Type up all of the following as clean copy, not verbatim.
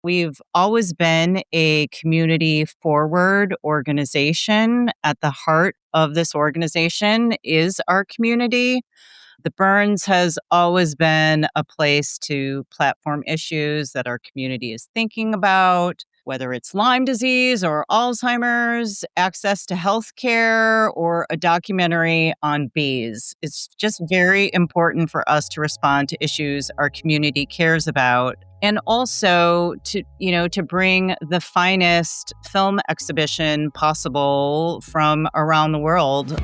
We've always been a community forward organization. At the heart of this organization is our community. The Burns has always been a place to platform issues that our community is thinking about, whether it's Lyme disease or Alzheimer's, access to healthcare, or a documentary on bees. It's just very important for us to respond to issues our community cares about, and also to bring the finest film exhibition possible from around the world.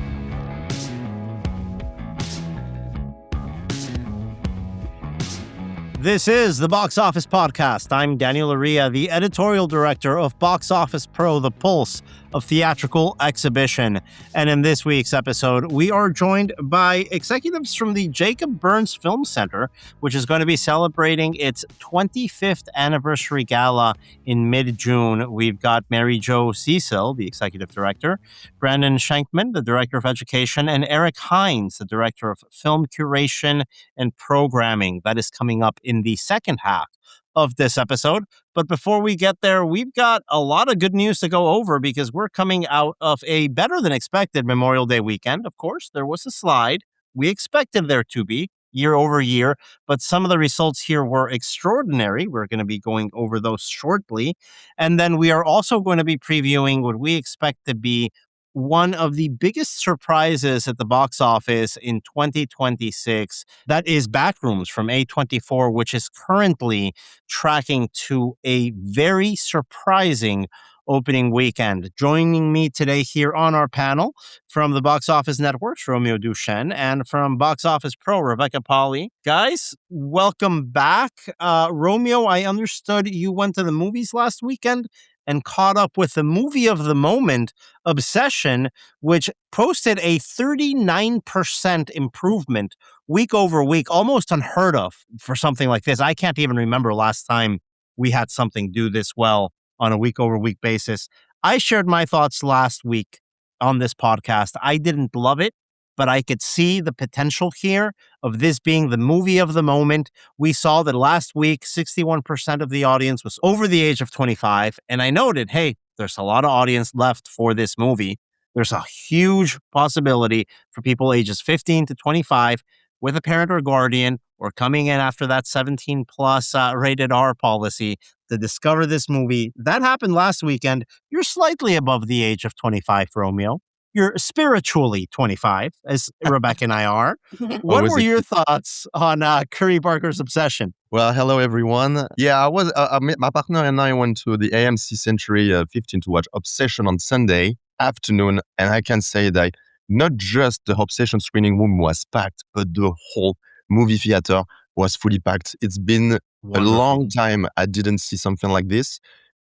This is the Box Office Podcast. I'm Daniel Loria, the editorial director of Box Office Pro, the pulse of theatrical exhibition. And in this week's episode, we are joined by executives from the Jacob Burns Film Center, which is going to be celebrating its 25th anniversary gala in mid-June. We've got Mary Jo Ziesel, the executive director, Brandon Schenkman, the director of education, and Eric Hynes, the director of film curation and programming. That is coming up in the second half of this episode. But before we get there, we've got a lot of good news to go over because we're coming out of a better than expected Memorial Day weekend. Of course, there was a slide. We expected there to be year over year, but some of the results here were extraordinary. We're going to be going over those shortly. And then we are also going to be previewing what we expect to be one of the biggest surprises at the box office in 2026. That is Backrooms from A24, which is currently tracking to a very surprising opening weekend. Joining me today here on our panel from the Box Office Network's Romeo Duchêne and from Box Office Pro, Rebecca Pahle. Guys, welcome back. Romeo, I understood you went to the movies last weekend and caught up with the movie of the moment, Obsession, which posted a 39% improvement week over week, almost unheard of for something like this. I can't even remember last time we had something do this well on a week over week basis. I shared my thoughts last week on this podcast. I didn't love it, but I could see the potential here of this being the movie of the moment. We saw that last week, 61% of the audience was over the age of 25. And I noted, hey, there's a lot of audience left for this movie. There's a huge possibility for people ages 15 to 25 with a parent or guardian or coming in after that 17 plus rated R policy to discover this movie. That happened last weekend. You're slightly above the age of 25, Romeo. You're spiritually 25, as Rebecca and I are. What were your thoughts on Curry Barker's Obsession? Well, hello, everyone. Yeah, my partner and I went to the AMC Century 15 to watch Obsession on Sunday afternoon. And I can say that not just the Obsession screening room was packed, but the whole movie theater was fully packed. It's been a long time I didn't see something like this.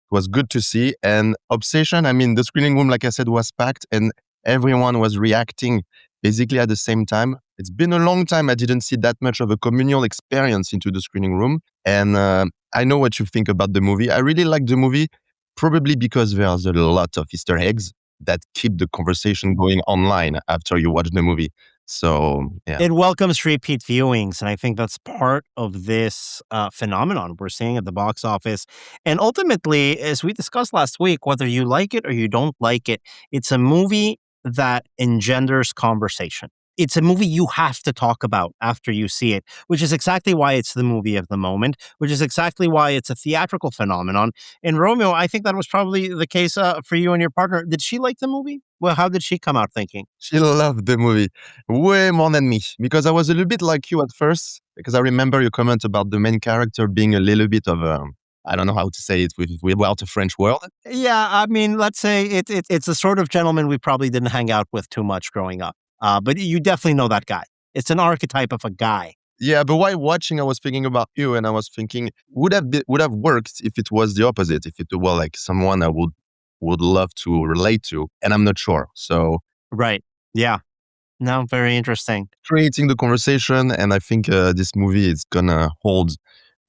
It was good to see. And Obsession, I mean, the screening room, like I said, was packed and everyone was reacting basically at the same time. It's been a long time I didn't see that much of a communal experience into the screening room. And I know what you think about the movie. I really like the movie, probably because there's a lot of Easter eggs that keep the conversation going online after you watch the movie. So, yeah. It welcomes repeat viewings, and I think that's part of this phenomenon we're seeing at the box office. And ultimately, as we discussed last week, whether you like it or you don't like it, it's a movie that engenders conversation. It's a movie you have to talk about after you see it, which is exactly why it's the movie of the moment, which is exactly why it's a theatrical phenomenon. And Romeo, I think that was probably the case for you and your partner. Did she like the movie? Well, how did she come out thinking? She loved the movie way more than me, because I was a little bit like you at first, because I remember your comment about the main character being a little bit of a, I don't know how to say it without a French word. Yeah, I mean, let's say it's the sort of gentleman we probably didn't hang out with too much growing up. But you definitely know that guy. It's an archetype of a guy. Yeah, but while watching, I was thinking about you, and I was thinking would have worked if it was the opposite. If it were like someone I would love to relate to, and I'm not sure. So right, yeah, no, very interesting. Creating the conversation, and I think this movie is gonna hold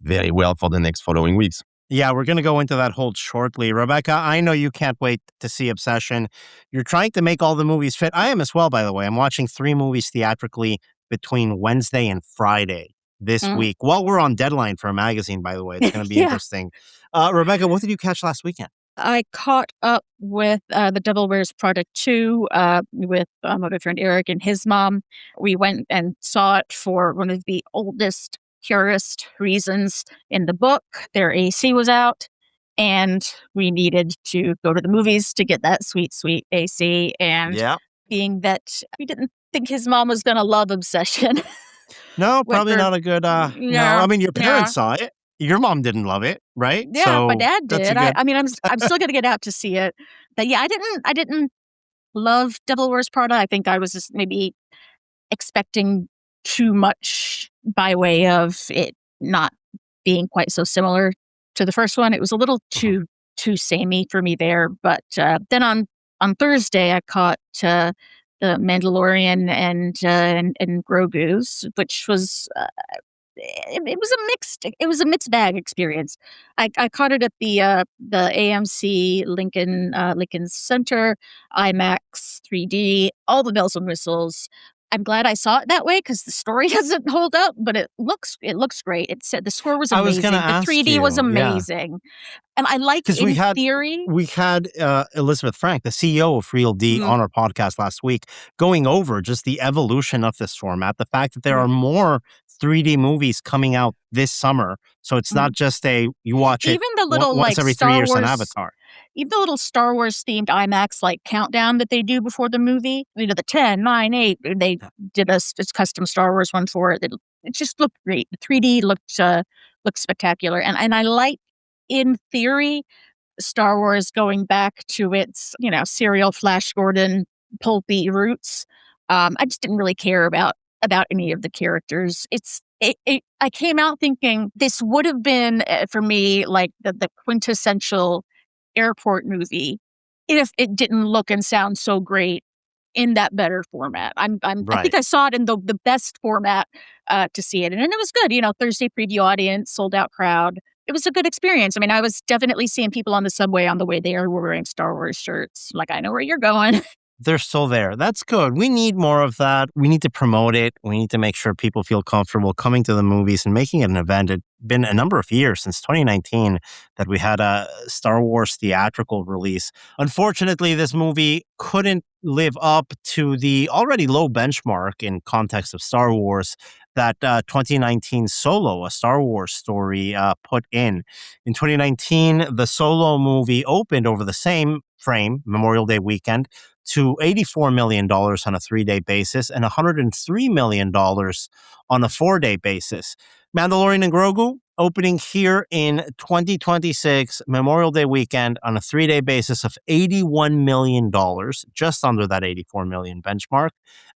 very well for the next following weeks. Yeah, we're going to go into that hold shortly. Rebecca, I know you can't wait to see Obsession. You're trying to make all the movies fit. I am as well, by the way. I'm watching 3 movies theatrically between Wednesday and Friday. this week. While we're on deadline for a magazine, by the way, it's going to be interesting. Rebecca, what did you catch last weekend? I caught up with The Devil Wears Prada 2 with my friend Eric and his mom. We went and saw it for one of the oldest, purest reasons in the book. Their AC was out, and we needed to go to the movies to get that sweet, sweet AC. And being that we didn't think his mom was going to love Obsession. No, probably not a good... no, I mean, your parents saw it. Your mom didn't love it, right? Yeah, so my dad did. I mean, I'm still gonna get out to see it, but yeah, I didn't love Devil Wears Prada. I think I was just maybe expecting too much by way of it not being quite so similar to the first one. It was a little too samey for me there. But then on Thursday, I caught the Mandalorian and Grogu's, which was. It was a mixed bag experience. I caught it at the AMC Lincoln Center, IMAX 3D, all the bells and whistles. I'm glad I saw it that way because the story doesn't hold up, but it looks great. It said the score was amazing. The 3D was amazing. And I like theory. We had Elizabeth Frank, the CEO of Real D, on our podcast last week, going over just the evolution of this format, the fact that there are more 3D movies coming out this summer. So it's not just you watch it even the little once every 3 years on Avatar. Even the little Star Wars themed IMAX countdown that they do before the movie, the 10, 9, 8, they did a custom Star Wars one for it. It just looked great. The 3D looked spectacular. And I like, in theory, Star Wars going back to its, serial Flash Gordon pulpy roots. I just didn't really care about any of the characters. I came out thinking this would have been, for me, like the quintessential airport movie if it didn't look and sound so great in that better format. I think I saw it in the best format to see it. And it was good. Thursday preview audience, sold out crowd. It was a good experience. I mean, I was definitely seeing people on the subway on the way there who were wearing Star Wars shirts. Like, I know where you're going. They're still there. That's good. We need more of that. We need to promote it. We need to make sure people feel comfortable coming to the movies and making it an event. It's been a number of years, since 2019, that we had a Star Wars theatrical release. Unfortunately, this movie couldn't live up to the already low benchmark in context of Star Wars that 2019 Solo, a Star Wars story, put in. In 2019, the Solo movie opened over the same frame, Memorial Day weekend, to $84 million on a 3-day basis and $103 million on a 4-day basis. Mandalorian and Grogu opening here in 2026, Memorial Day weekend, on a 3-day basis of $81 million, just under that $84 million benchmark,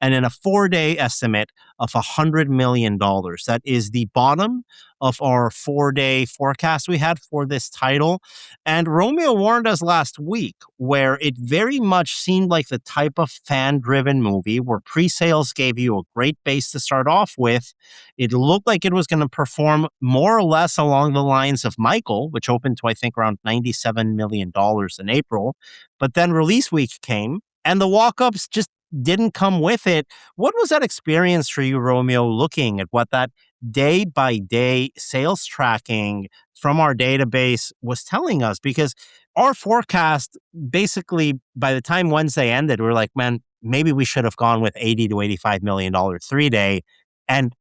and in a 4-day estimate of $100 million. That is the bottom of our 4-day forecast we had for this title. And Romeo warned us last week, where it very much seemed like the type of fan-driven movie where pre-sales gave you a great base to start off with. It looked like it was going to perform more or less along the lines of Michael, which opened to, I think, around $97 million in April. But then release week came, and the walk-ups just didn't come with it. What was that experience for you, Romeo, looking at what that day-by-day sales tracking from our database was telling us? Because our forecast, basically, by the time Wednesday ended, we were like, man, maybe we should have gone with $80 to $85 million 3-day, and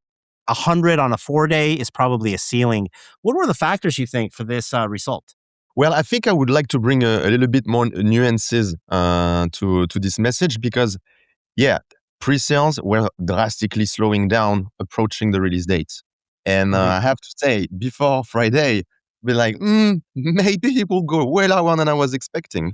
100 on a 4-day is probably a ceiling. What were the factors, you think, for this result? Well, I think I would like to bring a little bit more nuances to this message because, pre-sales were drastically slowing down approaching the release dates. And I have to say, before Friday, we're like, maybe it will go way lower than I was expecting.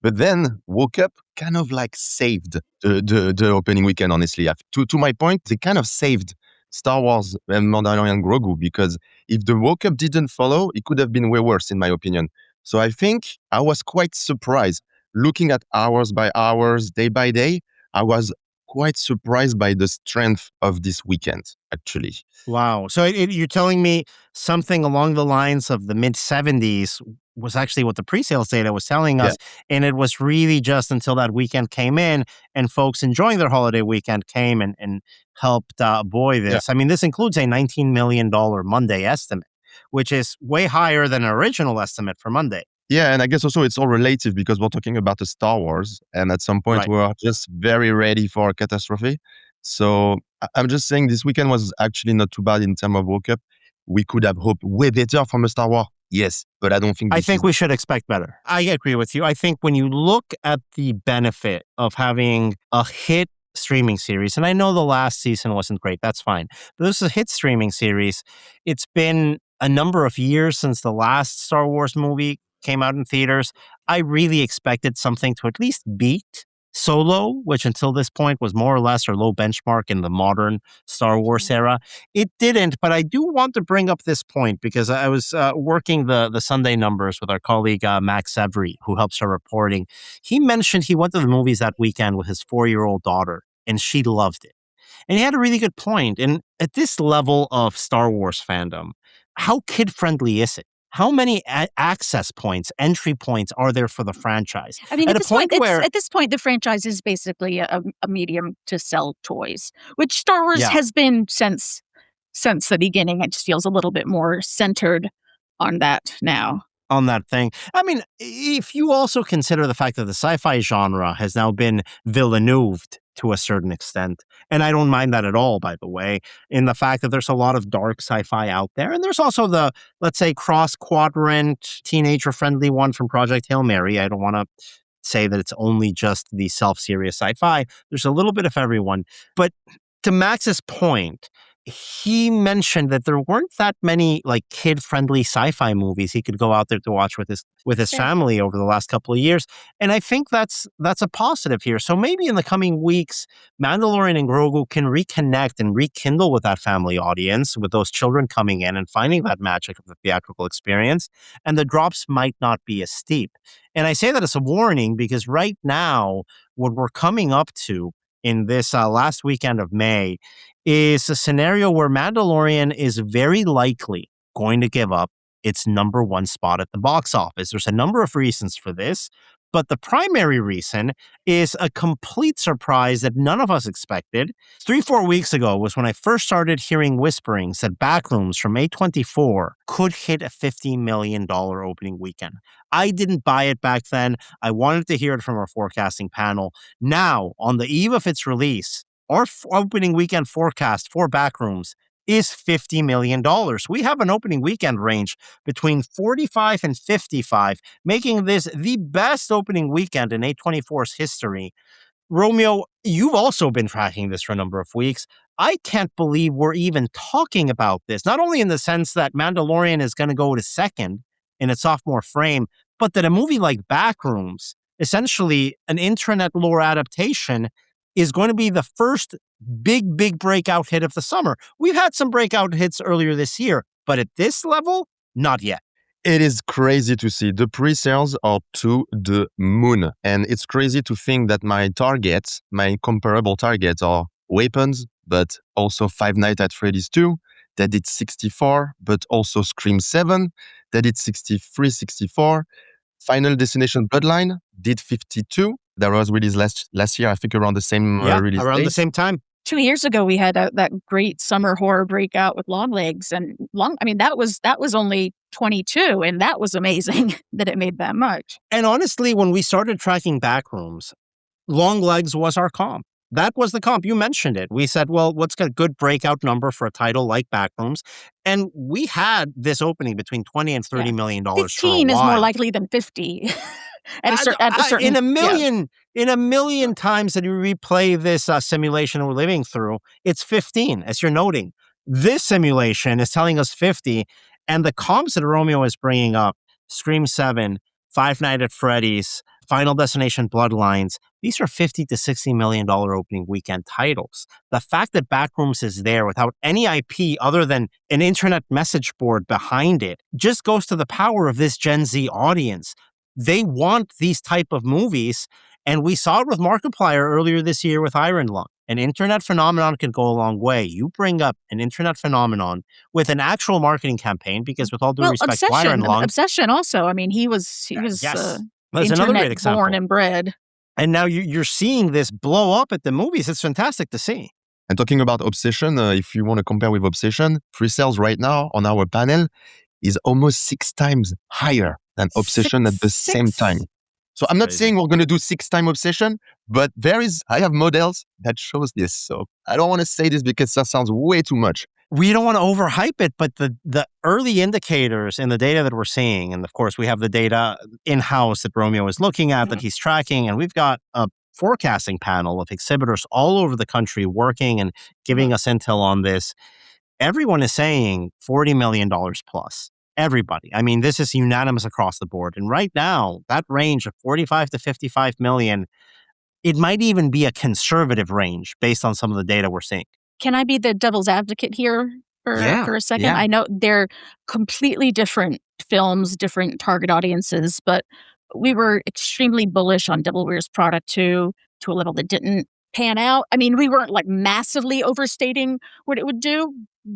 But then woke up kind of saved the opening weekend, honestly. To my point, they kind of saved Star Wars and Mandalorian Grogu, because if the woke up didn't follow, it could have been way worse, in my opinion. So I think I was quite surprised. Looking at hours by hours, day by day, I was quite surprised by the strength of this weekend, actually. Wow. So you're telling me something along the lines of the mid-70s was actually what the pre-sales data was telling Yeah. us. And it was really just until that weekend came in and folks enjoying their holiday weekend came and helped buoy this. Yeah. I mean, this includes a $19 million Monday estimate, which is way higher than an original estimate for Monday. Yeah, and I guess also it's all relative because we're talking about the Star Wars, and at some point Right. we're just very ready for a catastrophe. So I'm just saying this weekend was actually not too bad in terms of World Cup. We could have hoped way better from a Star Wars, yes, but I don't think I this think is... we should expect better. I agree with you. I think when you look at the benefit of having a hit streaming series, and I know the last season wasn't great, that's fine, but this is a hit streaming series. It's been a number of years since the last Star Wars movie came out in theaters. I really expected something to at least beat Solo, which until this point was more or less our low benchmark in the modern Star Wars era. It didn't, but I do want to bring up this point because I was working the Sunday numbers with our colleague Max Every, who helps our reporting. He mentioned he went to the movies that weekend with his 4-year-old daughter, and she loved it. And he had a really good point. And at this level of Star Wars fandom, how kid-friendly is it? How many access points, entry points are there for the franchise? I mean, At at a this point point, where- at this point, the franchise is basically a medium to sell toys, which Star Wars Yeah. has been since the beginning. It just feels a little bit more centered on that now. On that thing. I mean, if you also consider the fact that the sci-fi genre has now been Villeneuve'd to a certain extent, and I don't mind that at all, by the way, in the fact that there's a lot of dark sci-fi out there, and there's also the, let's say, cross-quadrant, teenager-friendly one from Project Hail Mary. I don't want to say that it's only just the self-serious sci-fi. There's a little bit of everyone. But to Max's point, he mentioned that there weren't that many like kid-friendly sci-fi movies he could go out there to watch with his Sure. family over the last couple of years, and I think that's a positive here. So maybe in the coming weeks, Mandalorian and Grogu can reconnect and rekindle with that family audience, with those children coming in and finding that magic of the theatrical experience, and the drops might not be as steep. And I say that as a warning because right now, what we're coming up to in this last weekend of May is a scenario where Mandalorian is very likely going to give up its number one spot at the box office. There's a number of reasons for this, but the primary reason is a complete surprise that none of us expected. 3-4 weeks ago was when I first started hearing whisperings that Backrooms from A24 could hit a $50 million opening weekend. I didn't buy it back then. I wanted to hear it from our forecasting panel. Now, on the eve of its release, our opening weekend forecast for Backrooms is $50 million. We have an opening weekend range between 45 and 55, making this the best opening weekend in A24's history. Romeo, you've also been tracking this for a number of weeks. I can't believe we're even talking about this, not only in the sense that Mandalorian is going to go to second in its sophomore frame, but that a movie like Backrooms, essentially an intranet lore adaptation, is going to be the first big breakout hit of the summer. We've had some breakout hits earlier this year, but at this level, not yet. It is crazy to see. The pre-sales are to the moon. And it's crazy to think that my comparable targets are Weapons, but also Five Nights at Freddy's 2, that did 64, but also Scream 7, that did 63, 64. Final Destination Bloodline did 52. That was released last year, I think around the same release around date. the same time. 2 years ago, we had that great summer horror breakout with Longlegs, and that was only 22, and that was amazing that it made that much. And honestly, when we started tracking Backrooms, Longlegs was our comp. That was the comp. You mentioned it. We said, well, what's a good breakout number for a title like Backrooms? And we had this opening between $20 and $30 million for a 15 is while. more likely than 50. In a million times that you replay this simulation we're living through, it's 15, as you're noting. This simulation is telling us 50, and the comps that Romeo is bringing up, Scream 7, Five Nights at Freddy's, Final Destination Bloodlines, these are $50 to $60 million opening weekend titles. The fact that Backrooms is there without any IP other than an internet message board behind it just goes to the power of this Gen Z audience. They want these type of movies, and we saw it with Markiplier earlier this year with Iron Lung. An internet phenomenon can go a long way. You bring up an internet phenomenon with an actual marketing campaign, because with all due respect, Wire and Long. Obsession also. I mean, he was yes, that's another great internet example. born and bred. And now you're seeing this blow up at the movies. It's fantastic to see. And talking about Obsession, if you want to compare with Obsession, pre-sales right now on our panel is almost 6 times higher than Obsession at the same time. So I'm not saying we're going to do 6 times Obsession, but I have models that shows this. So I don't want to say this because that sounds way too much. We don't want to overhype it, but the early indicators in the data that we're seeing, and of course we have the data in-house that Romeo is looking at, that he's tracking, and we've got a forecasting panel of exhibitors all over the country working and giving us intel on this. Everyone is saying $40 million plus. Everybody. I mean, this is unanimous across the board. And right now, that range of 45 to 55 million, it might even be a conservative range based on some of the data we're seeing. Can I be the devil's advocate here for a second? Yeah. I know they're completely different films, different target audiences, but we were extremely bullish on Devil Wears Prada 2 to a level that didn't pan out. I mean, we weren't like massively overstating what it would do,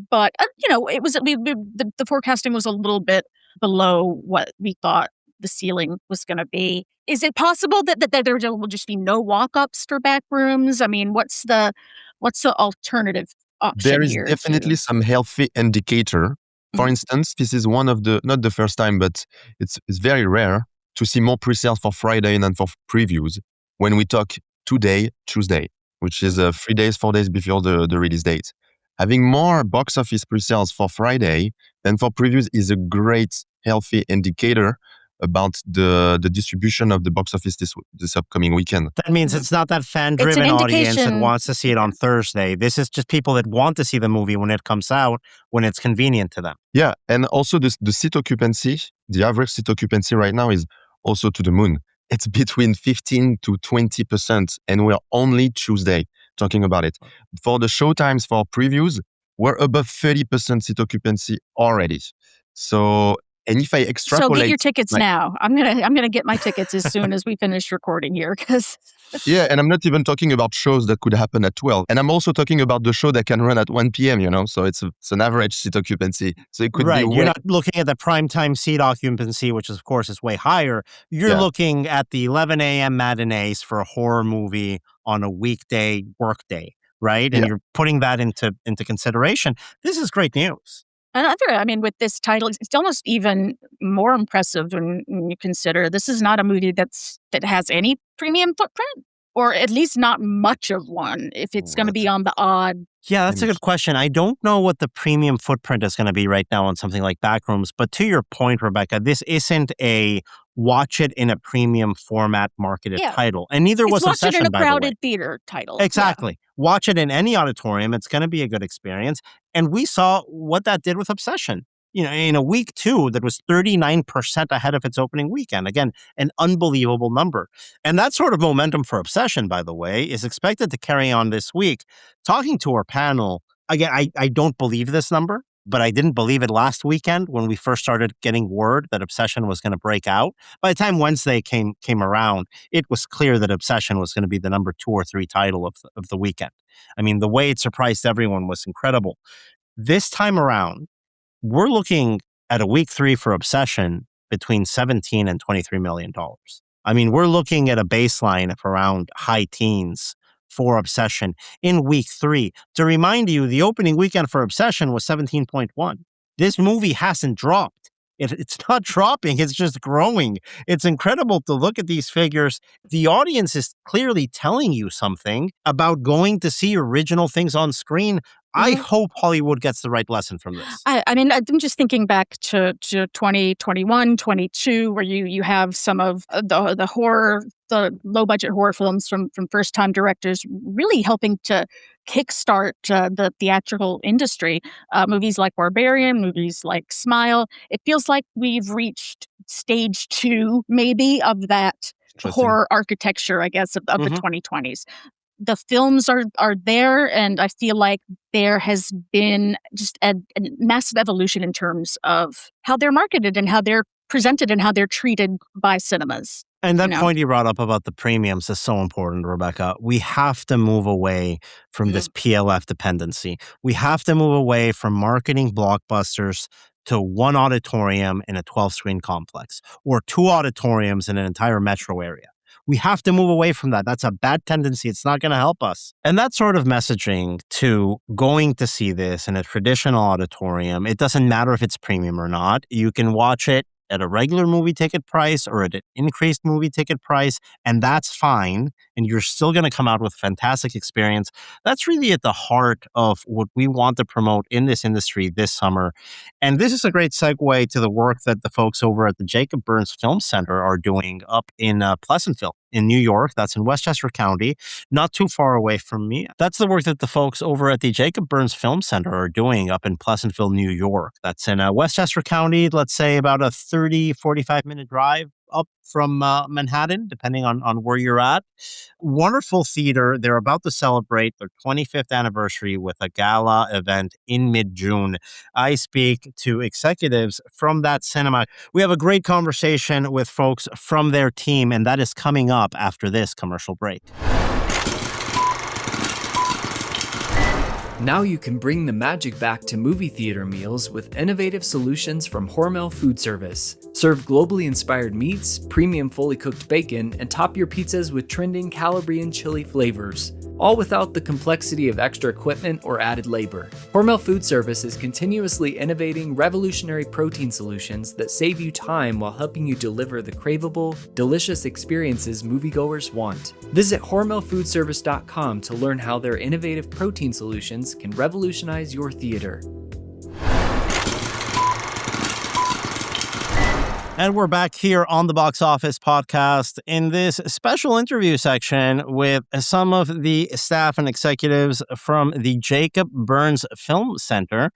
but it was the forecasting was a little bit below what we thought the ceiling was going to be. Is it possible that there will just be no walk-ups for Backrooms? I mean, what's the alternative option there is here definitely some healthy indicator. For instance, this is one of the, not the first time, but it's very rare to see more pre-sales for Friday than for previews when we talk today, Tuesday, which is 3 days, 4 days before the release date. Having more box office pre-sales for Friday than for previews is a great, healthy indicator about the distribution of the box office this upcoming weekend. That means it's not that fan-driven audience that wants to see it on Thursday. This is just people that want to see the movie when it comes out, when it's convenient to them. Yeah, and also the seat occupancy, the average seat occupancy right now is also to the moon. It's between 15 to 20%, and we're only Tuesday talking about it. For the showtimes for previews, we're above 30% seat occupancy already. So, and if I extrapolate, so get your tickets now. I'm gonna get my tickets as soon as we finish recording here, because yeah, and I'm not even talking about shows that could happen at 12, and I'm also talking about the show that can run at 1 p.m. So it's an average seat occupancy. So it could be You're not looking at the primetime seat occupancy, which of course is way higher. You're looking at the 11 a.m. matinees for a horror movie on a weekday workday, right? And you're putting that into consideration. This is great news. With this title, it's almost even more impressive when you consider this is not a movie that has any premium footprint, or at least not much of one, if it's going to be on the odd. Yeah, that's a good question. I don't know what the premium footprint is going to be right now on something like Backrooms, but to your point, Rebecca, this isn't a watch it in a premium format marketed title. And neither was Obsession, by the way. Watch it in a crowded theater title. Exactly. Yeah. Watch it in any auditorium. It's going to be a good experience. And we saw what that did with Obsession. In a week 2, that was 39% ahead of its opening weekend. Again, an unbelievable number. And that sort of momentum for Obsession, by the way, is expected to carry on this week. Talking to our panel, again, I don't believe this number, but I didn't believe it last weekend when we first started getting word that Obsession was going to break out. By the time Wednesday came around, it was clear that Obsession was going to be the number 2 or 3 title of the weekend. I mean, the way it surprised everyone was incredible. This time around, we're looking at a week 3 for Obsession between $17 and $23 million. I mean, we're looking at a baseline of around high teens for Obsession in week 3. To remind you, the opening weekend for Obsession was 17.1. This movie hasn't dropped. It's not dropping, it's just growing. It's incredible to look at these figures. The audience is clearly telling you something about going to see original things on screen. I hope Hollywood gets the right lesson from this. I'm just thinking back to 2021, 22, where you have some of the horror, the low-budget horror films from first-time directors really helping to kickstart the theatrical industry. Movies like Barbarian, movies like Smile. It feels like we've reached stage 2, maybe, of that horror architecture, I guess, of the 2020s. The films are there, and I feel like there has been just a massive evolution in terms of how they're marketed and how they're presented and how they're treated by cinemas. And that You know? point you brought up about the premiums is so important, Rebecca. We have to move away from this PLF dependency. We have to move away from marketing blockbusters to one auditorium in a 12-screen complex or two auditoriums in an entire metro area. We have to move away from that. That's a bad tendency. It's not going to help us. And that sort of messaging to going to see this in a traditional auditorium, it doesn't matter if it's premium or not. You can watch it at a regular movie ticket price or at an increased movie ticket price, and that's fine. And you're still going to come out with a fantastic experience. That's really at the heart of what we want to promote in this industry this summer. And this is a great segue to the work that the folks over at the Jacob Burns Film Center are doing up in Pleasantville in New York. That's in Westchester County, not too far away from me. That's the work that the folks over at the Jacob Burns Film Center are doing up in Pleasantville, New York. That's in Westchester County, let's say about a 30, 45-minute drive up from Manhattan, depending on where you're at. Wonderful theater. They're about to celebrate their 25th anniversary with a gala event in mid-June. I speak to executives from that cinema. We have a great conversation with folks from their team, and that is coming up after this commercial break. Now you can bring the magic back to movie theater meals with innovative solutions from Hormel Food Service. Serve globally inspired meats, premium fully cooked bacon, and top your pizzas with trending Calabrian chili flavors, all without the complexity of extra equipment or added labor. Hormel Food Service is continuously innovating revolutionary protein solutions that save you time while helping you deliver the craveable, delicious experiences moviegoers want. Visit HormelFoodService.com to learn how their innovative protein solutions can revolutionize your theater. And we're back here on the Box Office podcast in this special interview section with some of the staff and executives from the Jacob Burns Film Center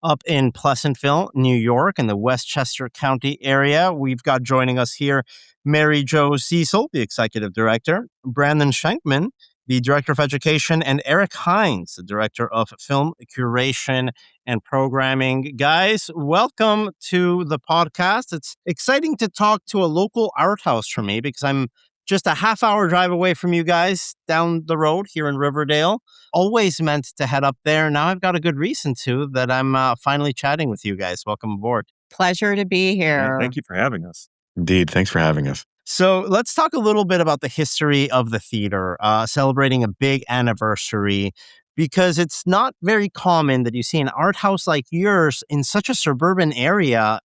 up in Pleasantville, New York, in the Westchester County area. We've got joining us here Mary Jo Ziesel, the executive director, Brandon Schenkman, the director of education, and Eric Hynes, the director of film curation and programming. Guys, welcome to the podcast. It's exciting to talk to a local art house for me because I'm just a half-hour drive away from you guys down the road here in Riverdale. Always meant to head up there. Now I've got a good reason to that I'm finally chatting with you guys. Welcome aboard. Pleasure to be here. Thank you for having us. Indeed. Thanks for having us. So let's talk a little bit about the history of the theater, celebrating a big anniversary, because it's not very common that you see an art house like yours in such a suburban area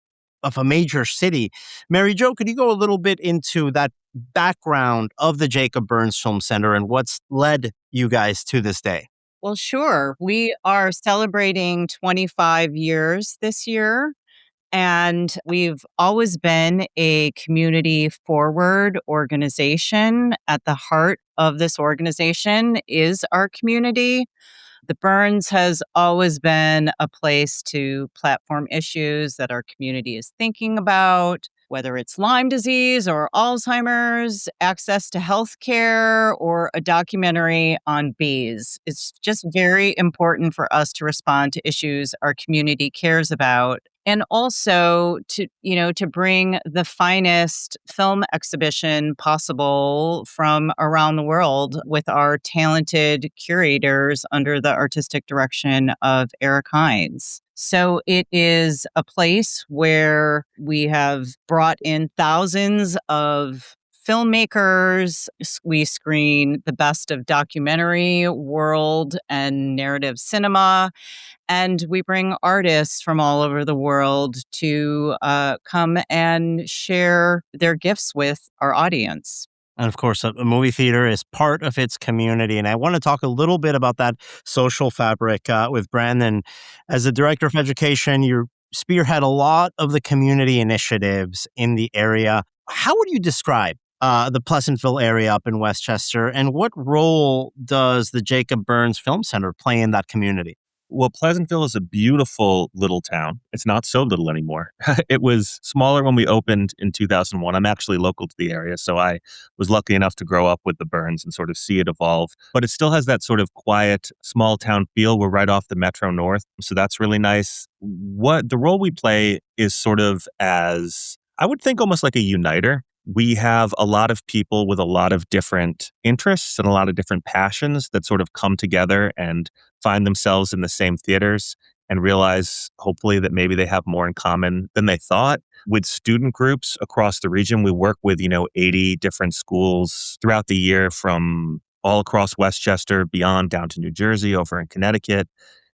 of a major city. Mary Jo, could you go a little bit into that background of the Jacob Burns Film Center and what's led you guys to this day? Well, sure. We are celebrating 25 years this year. And we've always been a community forward organization. At the heart of this organization is our community. The Burns has always been a place to platform issues that our community is thinking about, whether it's Lyme disease or Alzheimer's, access to healthcare, or a documentary on bees. It's just very important for us to respond to issues our community cares about. And also to bring the finest film exhibition possible from around the world with our talented curators under the artistic direction of Eric Hynes. So it is a place where we have brought in thousands of filmmakers. We screen the best of documentary, world, and narrative cinema. And we bring artists from all over the world to come and share their gifts with our audience. And of course, a movie theater is part of its community. And I want to talk a little bit about that social fabric with Brandon. As the director of education, you spearhead a lot of the community initiatives in the area. How would you describe the Pleasantville area up in Westchester, and what role does the Jacob Burns Film Center play in that community? Well, Pleasantville is a beautiful little town. It's not so little anymore. It was smaller when we opened in 2001. I'm actually local to the area, so I was lucky enough to grow up with the Burns and sort of see it evolve. But it still has that sort of quiet, small town feel. We're right off the Metro North, so that's really nice. What the role we play is sort of as I would think almost like a uniter. We have a lot of people with a lot of different interests and a lot of different passions that sort of come together and find themselves in the same theaters and realize, hopefully, that maybe they have more in common than they thought. With student groups across the region, we work with, 80 different schools throughout the year from all across Westchester, beyond down to New Jersey, over in Connecticut,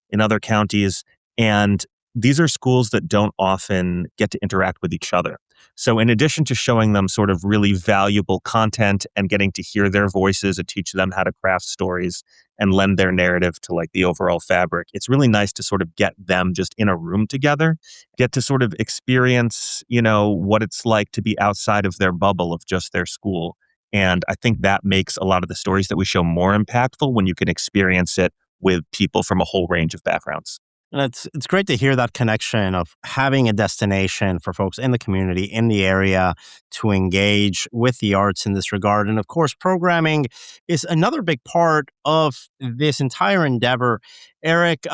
in other counties. And these are schools that don't often get to interact with each other. So in addition to showing them sort of really valuable content and getting to hear their voices and teach them how to craft stories and lend their narrative to like the overall fabric, it's really nice to sort of get them just in a room together, get to sort of experience, what it's like to be outside of their bubble of just their school. And I think that makes a lot of the stories that we show more impactful when you can experience it with people from a whole range of backgrounds. And it's great to hear that connection of having a destination for folks in the community, in the area, to engage with the arts in this regard. And of course, programming is another big part of this entire endeavor. Eric,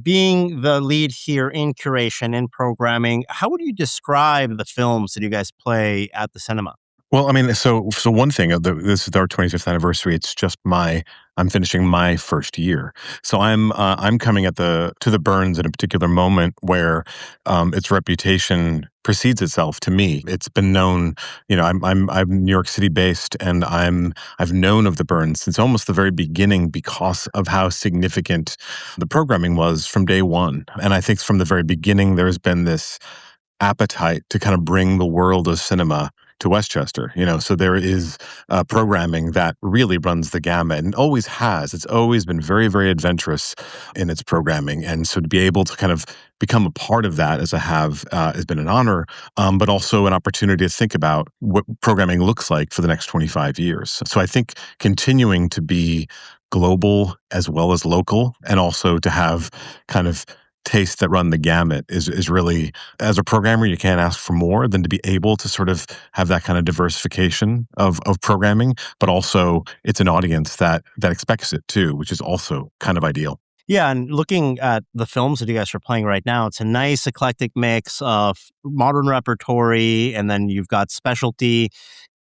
being the lead here in curation, in programming, how would you describe the films that you guys play at the cinema? Well, I mean, so one thing, this is our 25th anniversary. It's just I'm finishing my first year, so I'm coming to the Burns at a particular moment where its reputation precedes itself to me. It's been known, I'm New York City based, and I've known of the Burns since almost the very beginning because of how significant the programming was from day one. And I think from the very beginning, there's been this appetite to kind of bring the world of cinema to Westchester, so there is programming that really runs the gamut and always has. It's always been very, very adventurous in its programming. And so to be able to kind of become a part of that as I have has been an honor, but also an opportunity to think about what programming looks like for the next 25 years. So I think continuing to be global as well as local, and also to have kind of tastes that run the gamut is really, as a programmer, you can't ask for more than to be able to sort of have that kind of diversification of programming, but also it's an audience that expects it too, which is also kind of ideal. Yeah, and looking at the films that you guys are playing right now, it's a nice eclectic mix of modern repertory, and then you've got specialty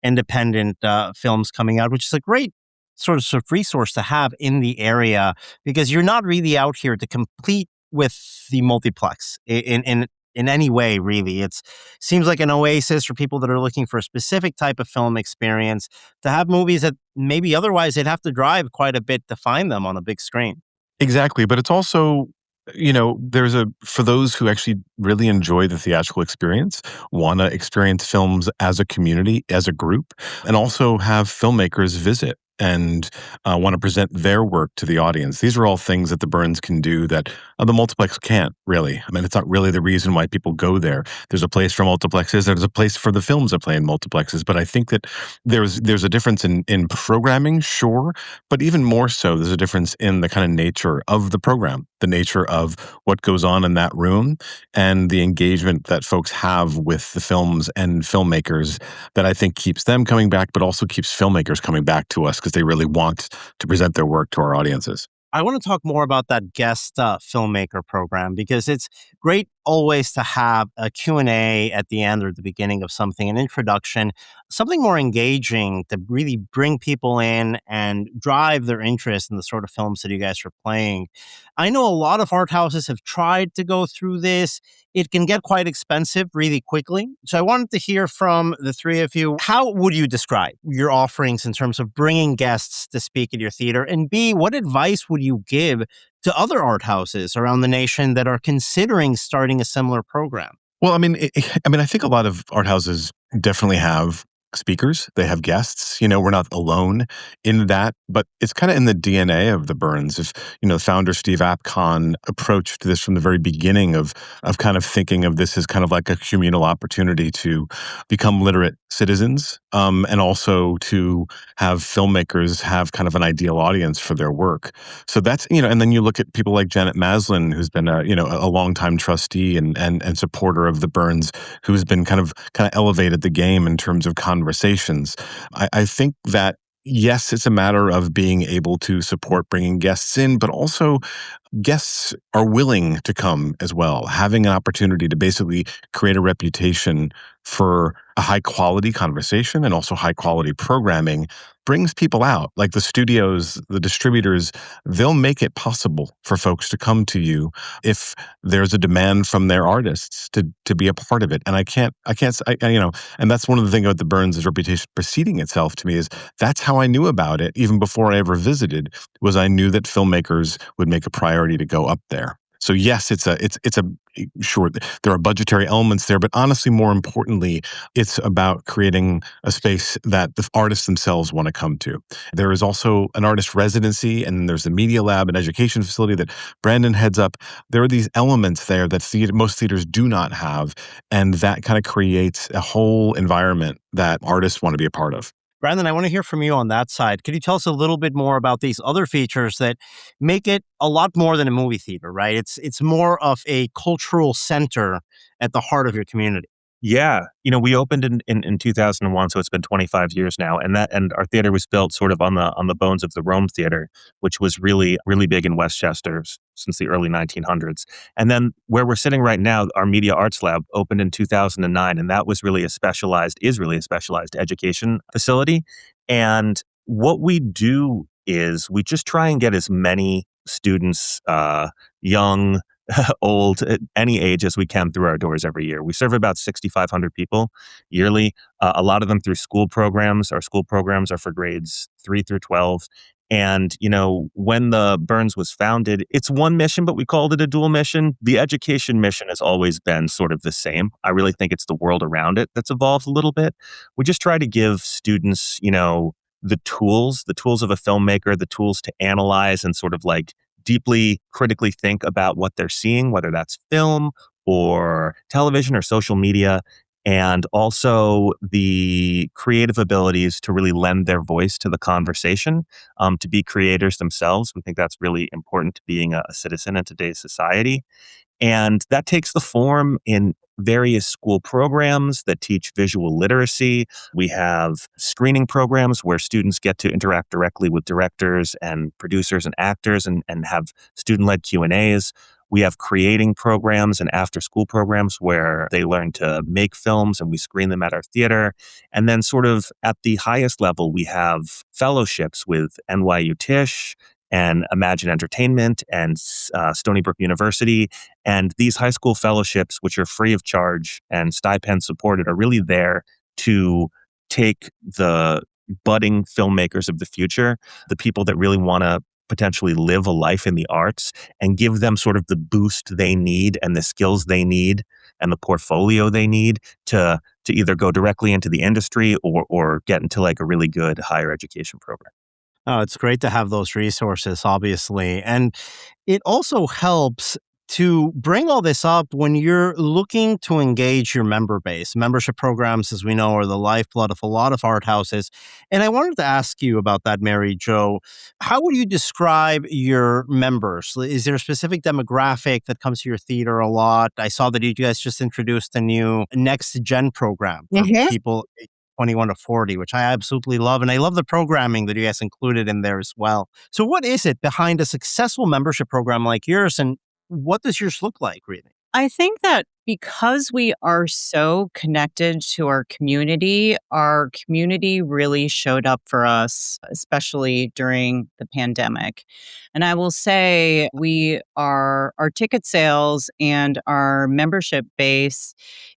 independent films coming out, which is a great sort of resource to have in the area, because you're not really out here to compete with the multiplex in any way, really. It seems like an oasis for people that are looking for a specific type of film experience, to have movies that maybe otherwise they'd have to drive quite a bit to find them on a big screen. Exactly. But it's also, for those who actually really enjoy the theatrical experience, want to experience films as a community, as a group, and also have filmmakers visit and want to present their work to the audience. These are all things that the Burns can do that the multiplex can't, really. I mean, it's not really the reason why people go there. There's a place for multiplexes. There's a place for the films that play in multiplexes. But I think that there's a difference in programming, sure, but even more so, there's a difference in the kind of nature of the program, the nature of what goes on in that room, and the engagement that folks have with the films and filmmakers that I think keeps them coming back, but also keeps filmmakers coming back to us because they really want to present their work to our audiences. I want to talk more about that guest filmmaker program, because it's great always to have a Q&A at the end or the beginning of something, an introduction, something more engaging to really bring people in and drive their interest in the sort of films that you guys are playing. I know a lot of art houses have tried to go through this. It can get quite expensive really quickly. So I wanted to hear from the three of you. How would you describe your offerings in terms of bringing guests to speak at your theater? And B, what advice would you give to other art houses around the nation that are considering starting a similar program? Well, I mean, I think a lot of art houses definitely have speakers. They have guests. We're not alone in that, but it's kind of in the DNA of the Burns. If, the founder, Steve Apcon, approached this from the very beginning of kind of thinking of this as kind of like a communal opportunity to become literate citizens, and also to have filmmakers have kind of an ideal audience for their work. So that's, and then you look at people like Janet Maslin, who's been a longtime trustee and supporter of the Burns, who's been kind of elevated the game in terms of conversations. I think that, yes, it's a matter of being able to support bringing guests in, but also guests are willing to come as well. Having an opportunity to basically create a reputation for a high quality conversation and also high quality programming brings people out. Like the studios, the distributors, they'll make it possible for folks to come to you if there's a demand from their artists to be a part of it. And and that's one of the things about the Burns' reputation preceding itself to me is that's how I knew about it even before I ever visited, was I knew that filmmakers would make a priority to go up there. So yes, sure, there are budgetary elements there, but honestly, more importantly, it's about creating a space that the artists themselves want to come to. There is also an artist residency, and then there's the media lab and education facility that Brandon heads up. There are these elements there that most theaters do not have, and that kind of creates a whole environment that artists want to be a part of. Brandon, I want to hear from you on that side. Could you tell us a little bit more about these other features that make it a lot more than a movie theater, right? It's more of a cultural center at the heart of your community. Yeah. We opened in 2001, so it's been 25 years now. And our theater was built sort of on the bones of the Rome Theater, which was really, really big in Westchester since the early 1900s. And then where we're sitting right now, our Media Arts Lab opened in 2009, and that is really a specialized education facility. And what we do is we just try and get as many students, young, old, at any age as we can through our doors every year. We serve about 6,500 people yearly, a lot of them through school programs. Our school programs are for grades 3 through 12. And, when the Burns was founded, it's one mission, but we called it a dual mission. The education mission has always been sort of the same. I really think it's the world around it that's evolved a little bit. We just try to give students, the tools of a filmmaker, the tools to analyze and sort of like deeply critically think about what they're seeing, whether that's film or television or social media, and also the creative abilities to really lend their voice to the conversation, to be creators themselves. We think that's really important to being a citizen in today's society. And that takes the form in various school programs that teach visual literacy. We have screening programs where students get to interact directly with directors and producers and actors and have student-led Q&As. We have creating programs and after-school programs where they learn to make films and we screen them at our theater. And then sort of at the highest level, we have fellowships with NYU Tisch and Imagine Entertainment and Stony Brook University. And these high school fellowships, which are free of charge and stipend supported, are really there to take the budding filmmakers of the future, the people that really want to potentially live a life in the arts, and give them sort of the boost they need and the skills they need and the portfolio they need to either go directly into the industry or get into like a really good higher education program. Oh, it's great to have those resources, obviously. And it also helps to bring all this up when you're looking to engage your member base. Membership programs, as we know, are the lifeblood of a lot of art houses. And I wanted to ask you about that, Mary Jo. How would you describe your members? Is there a specific demographic that comes to your theater a lot? I saw that you guys just introduced a new Next Gen program for people 21 to 40, which I absolutely love. And I love the programming that you guys included in there as well. So what is it behind a successful membership program like yours? And what does yours look like, really? I think that because we are so connected to our community really showed up for us, especially during the pandemic. And I will say our ticket sales and our membership base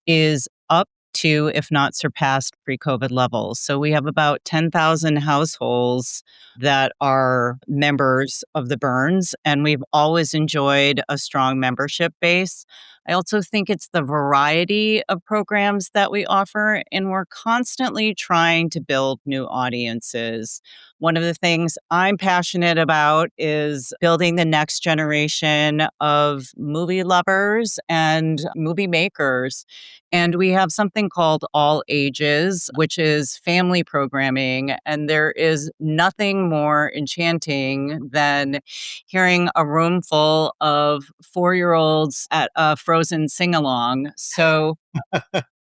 is up to, if not surpassed, pre-COVID levels. So we have about 10,000 households that are members of the Burns, and we've always enjoyed a strong membership base. I also think it's the variety of programs that we offer, and we're constantly trying to build new audiences. One of the things I'm passionate about is building the next generation of movie lovers and movie makers. And we have something called All Ages, which is family programming. And there is nothing more enchanting than hearing a room full of 4-year-olds at a frozen Frozen sing-along. So,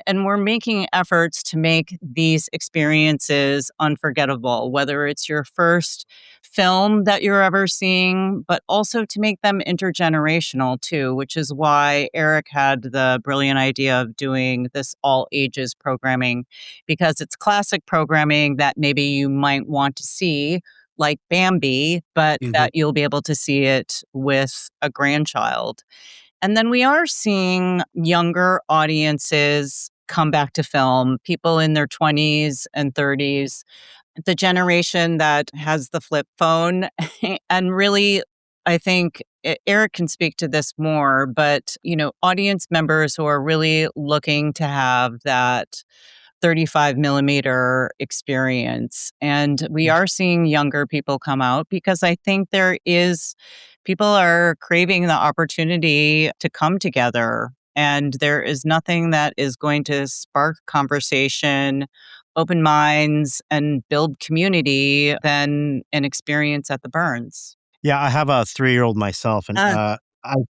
and we're making efforts to make these experiences unforgettable, whether it's your first film that you're ever seeing, but also to make them intergenerational too, which is why Eric had the brilliant idea of doing this all ages programming, because it's classic programming that maybe you might want to see, like Bambi, but that you'll be able to see it with a grandchild. And then we are seeing younger audiences come back to film, people in their 20s and 30s, the generation that has the flip phone. And really, I think Eric can speak to this more, but, audience members who are really looking to have that 35 millimeter experience. And we are seeing younger people come out because I think people are craving the opportunity to come together. And there is nothing that is going to spark conversation, open minds, and build community than an experience at the Burns. Yeah, I have a 3-year-old myself, and I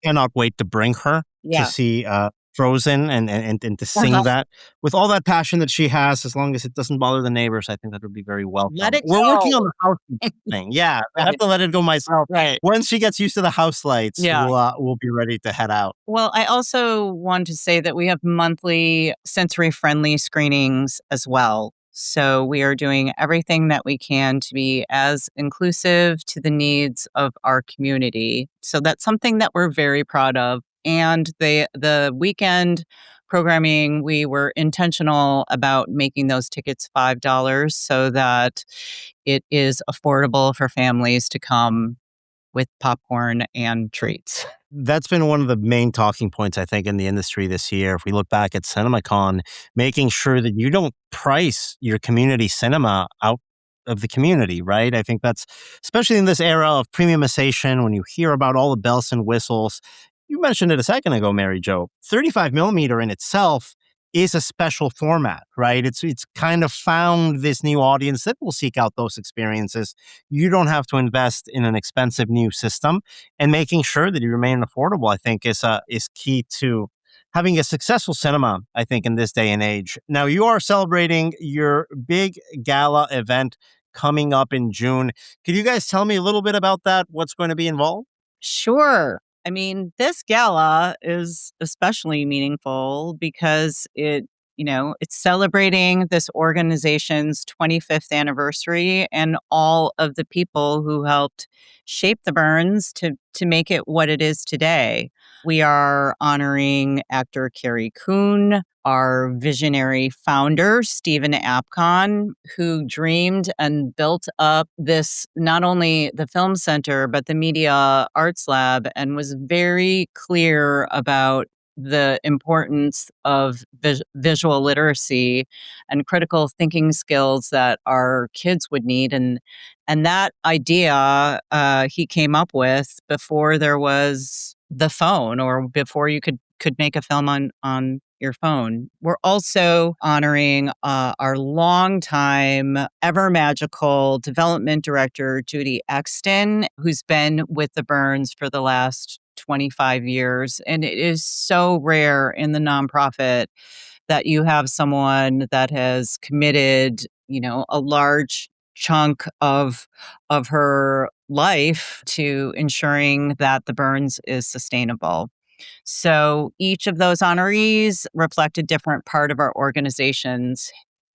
cannot wait to bring her to see Frozen and to sing that with all that passion that she has. As long as it doesn't bother the neighbors, I think that would be very welcome. Let it We're go. working on the house thing. Yeah, I have to let it go myself. Right. Once she gets used to the house lights, we'll be ready to head out. Well, I also want to say that we have monthly sensory-friendly screenings as well. So we are doing everything that we can to be as inclusive to the needs of our community. So that's something that we're very proud of. And the weekend programming, we were intentional about making those tickets $5 so that it is affordable for families to come with popcorn and treats. That's been one of the main talking points, I think, in the industry this year. If we look back at CinemaCon, making sure that you don't price your community cinema out of the community, right? I think that's, especially in this era of premiumization, when you hear about all the bells and whistles. You mentioned it a second ago, Mary Jo. 35 millimeter in itself is a special format, right? It's kind of found this new audience that will seek out those experiences. You don't have to invest in an expensive new system, and making sure that you remain affordable, I think, is key to having a successful cinema, I think, in this day and age. Now, you are celebrating your big gala event coming up in June. Could you guys tell me a little bit about that? What's going to be involved? Sure. I mean, this gala is especially meaningful because it's celebrating this organization's 25th anniversary and all of the people who helped shape the Burns to make it what it is today. We are honoring actor Carrie Coon, our visionary founder, Stephen Apcon, who dreamed and built up this, not only the film center, but the media arts lab, and was very clear about the importance of visual literacy and critical thinking skills that our kids would need. And that idea he came up with before there was the phone, or before you could make a film on your phone. We're also honoring our longtime, ever magical development director, Judy Exton, who's been with the Burns for the last 25 years. And it is so rare in the nonprofit that you have someone that has committed, a large chunk of her life to ensuring that the Burns is sustainable. So each of those honorees reflect a different part of our organization's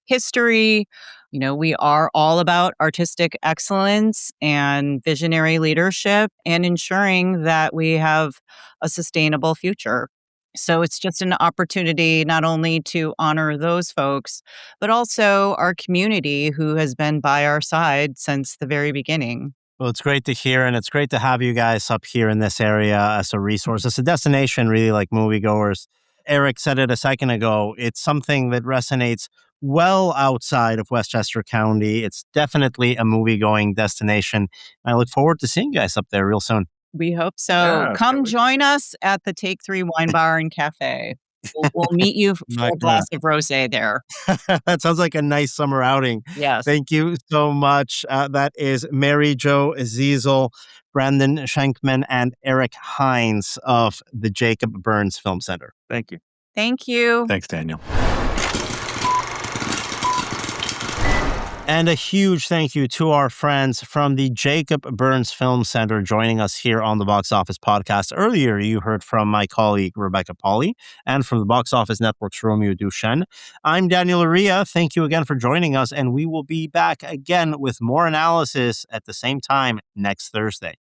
history. We are all about artistic excellence and visionary leadership and ensuring that we have a sustainable future. So it's just an opportunity not only to honor those folks, but also our community who has been by our side since the very beginning. Well, it's great to hear, and it's great to have you guys up here in this area as a resource, as a destination, really, like moviegoers. Eric said it a second ago. It's something that resonates well outside of Westchester County. It's definitely a movie-going destination. I look forward to seeing you guys up there real soon. We hope so. Yeah, Come join us at the Take 3 Wine Bar and Cafe. We'll meet you for Not a glass of rosé there. That sounds like a nice summer outing. Yes. Thank you so much. That is Mary Jo Ziesel, Brandon Schenkman, and Eric Hynes of the Jacob Burns Film Center. Thank you. Thank you. Thanks, Daniel. And a huge thank you to our friends from the Jacob Burns Film Center joining us here on the Box Office Podcast. Earlier, you heard from my colleague, Rebecca Pahle, and from the Box Office Network's Romeo Duchêne. I'm Daniel Loria. Thank you again for joining us, and we will be back again with more analysis at the same time next Thursday.